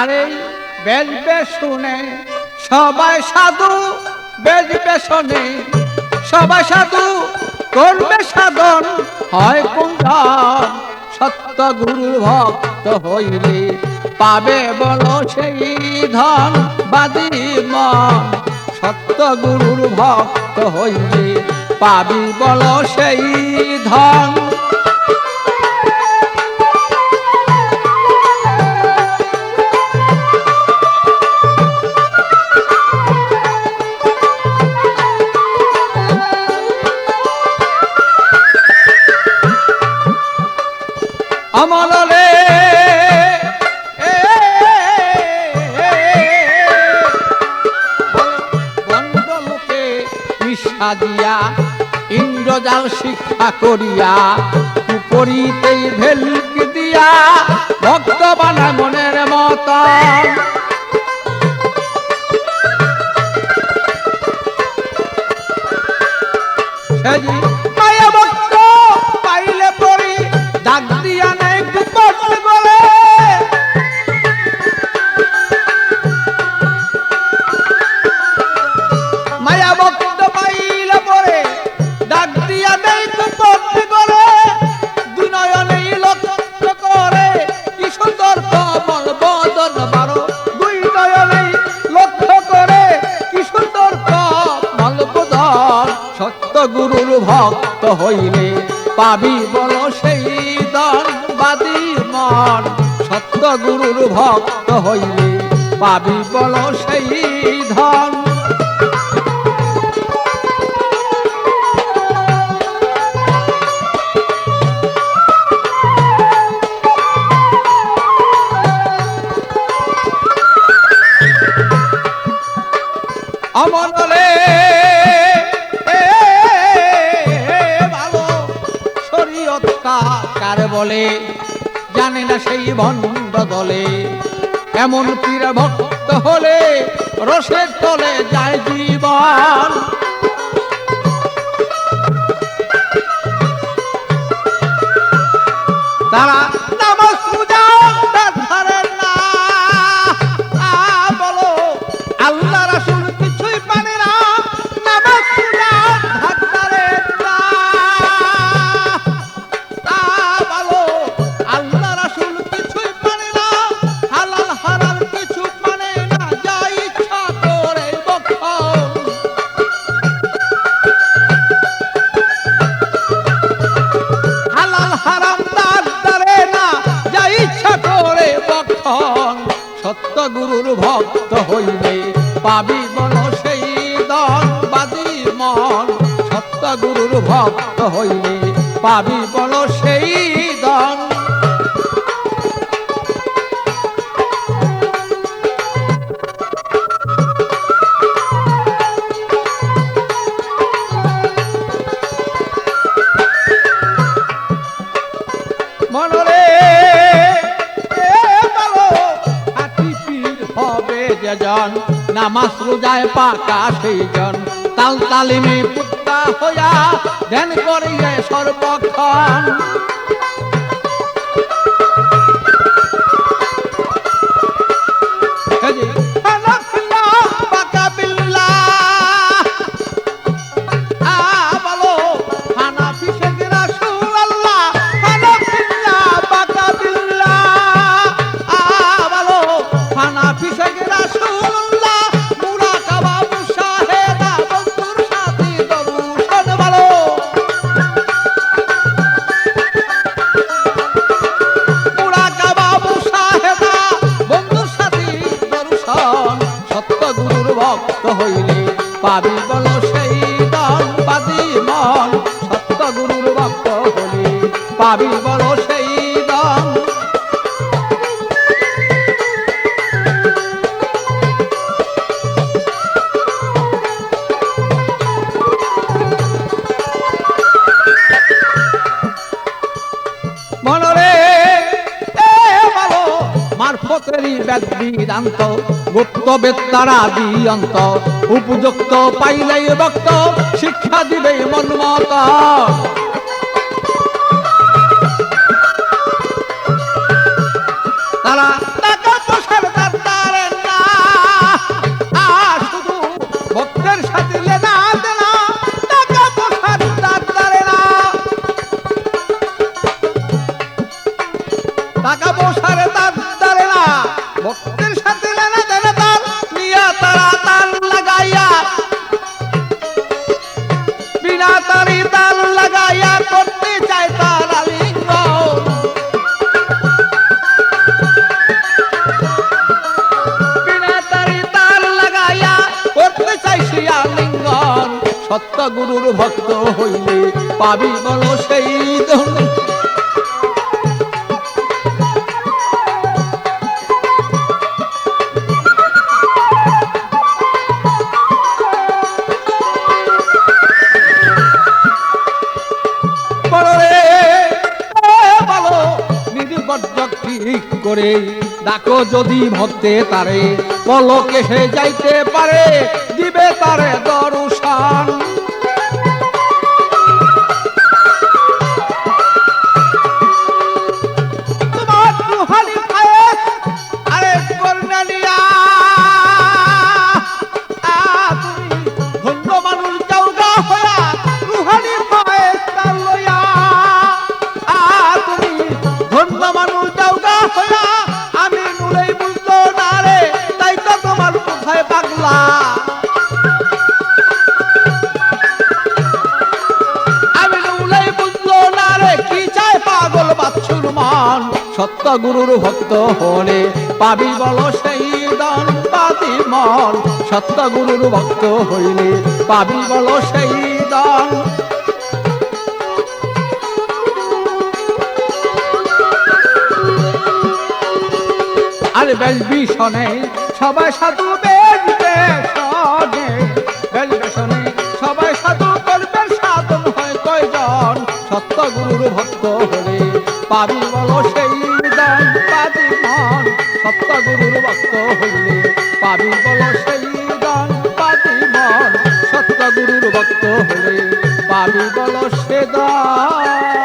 আরে বেজবে শুনে সবাই সাধু, বেজবে শুনে সবাই সাধু, করবে সাধন হয় কুঞ্জন। সত্য গুরু ভক্ত হইলে পাবে বলো সেই ধন বাদী মন। সত্য গুরুর ভক্ত হইলে পাবি বলো সেই ধন। অমলে বন্ধলোকে মিশা দিয়া ইন্দ্রজাল শিক্ষা করিয়া উপরিতেই ভেলকি দিয়া ভক্ত বানায় মনের মতন। সেজি মায়া ভক্ত পাইলে পরি ডাক দিয়া নেই গোপন বলে। মায়া ভক্ত পাইলে পরে ডাক দিয়া নেই গোপন বলে। দুনয়নেই লক্ষ্য করে কি সুন্দর কমল বদন বারো। দুই নয়নেই লক্ষ্য করে কি সুন্দর কমল বদন। সত্য গুরুর ভক্ত হইলে পাবি বলো সেই ধন বাদী মন। সত্য গুরুর ভক্ত হইলে পাবি বলো সেই ধন। অমলে ভালো শরীয়তটা কার বলে জানে না সেই ভণ্ড দলে। এমন পীর ভক্ত হলে রসের তলে যায় জীবন। তারা নামাজ পূজা ধরেন না, বলো আল্লাহ রাসূল কিছুই পারে না। নামাজ পূজা ধরেন না, বলো আল্লাহ রাসূল কিছুই পারে না। হালাল হারাম কিছু মানে না, যা ইচ্ছা করে বক্ষণ। হালাল হারাম তার ধরে না, যা ইচ্ছা করে বক্ষণ। সত্য গুরুর ভক্ত হইলে পাবি বলো সেই ধন বাদী মন। সত্য গুরুর ভক্ত হইলে পাবি বলো সেই ধন। মনরে বলো খাঁটি পীর হবে যেজন, নামাজ রোজায় পাকা সেই জন। তাল তালিমে পুত্তা হইয়া ধ্যান করিয়ে সর্বক্ষণ। হইলে পাবি বলো সেই ধন বাদী মন। সত্য গুরুর ভক্ত হইলে পাবি বলো সেই ধন। মনরে ভালো মারফতেরই বেদ বিদান্ত, গুপ্ত বেত্তারা দিয়ন্ত। উপযুক্ত পাইলেই ভক্ত শিক্ষা দিবে মনমত। তারা টাকা পয়সার বিনা তারি তাল লাগাইয়া করতে চায় তার আলিঙ্গন, বিনা তারি তাল লাগাইয়া করতে চাই সে আলিঙ্গন। সত্য গুরুর ভক্ত হইলে পাবি বল সেই ধন। করে ডাকো যদি ভক্তে তারে, পলকে সে যাইতে পারে, দিবে তারে দর্শন। তোমার দুহারি খায়ে আরে করনালিয়া, তুমি ধন্য মানুষ যাওগা হইয়া দুহারি খায়ে তার লইয়া, তুমি ধন্য মানুষ যাওগা হইয়া, আমি নুলেই বুঝলো না রে, তাই তো তোমার কোথায় পাগলা, আমি নুলেই বুঝলো না রে, কি চায় পাগল বাচ্চুর মন। সত্য গুরুর ভক্ত হলে পাবি বল সেই দান পাতি মন, সত্য গুরুর ভক্ত হইলে পাবি বল সেই দান। আরে বেশ ভীষণে সবাই সাধু, বেশ বেশনে বেশ বেশনে সবাই সাধু করবে, সাধন হয় কয়জন। সত্য গুরুর ভক্ত হলে পাবি বল সেই দান পাবি মন, সত্য গুরুর ভক্ত হইলে পাবি বল সেই দান পাবি মন, সত্য গুরুর ভক্ত হলে পাবি বল সে দান।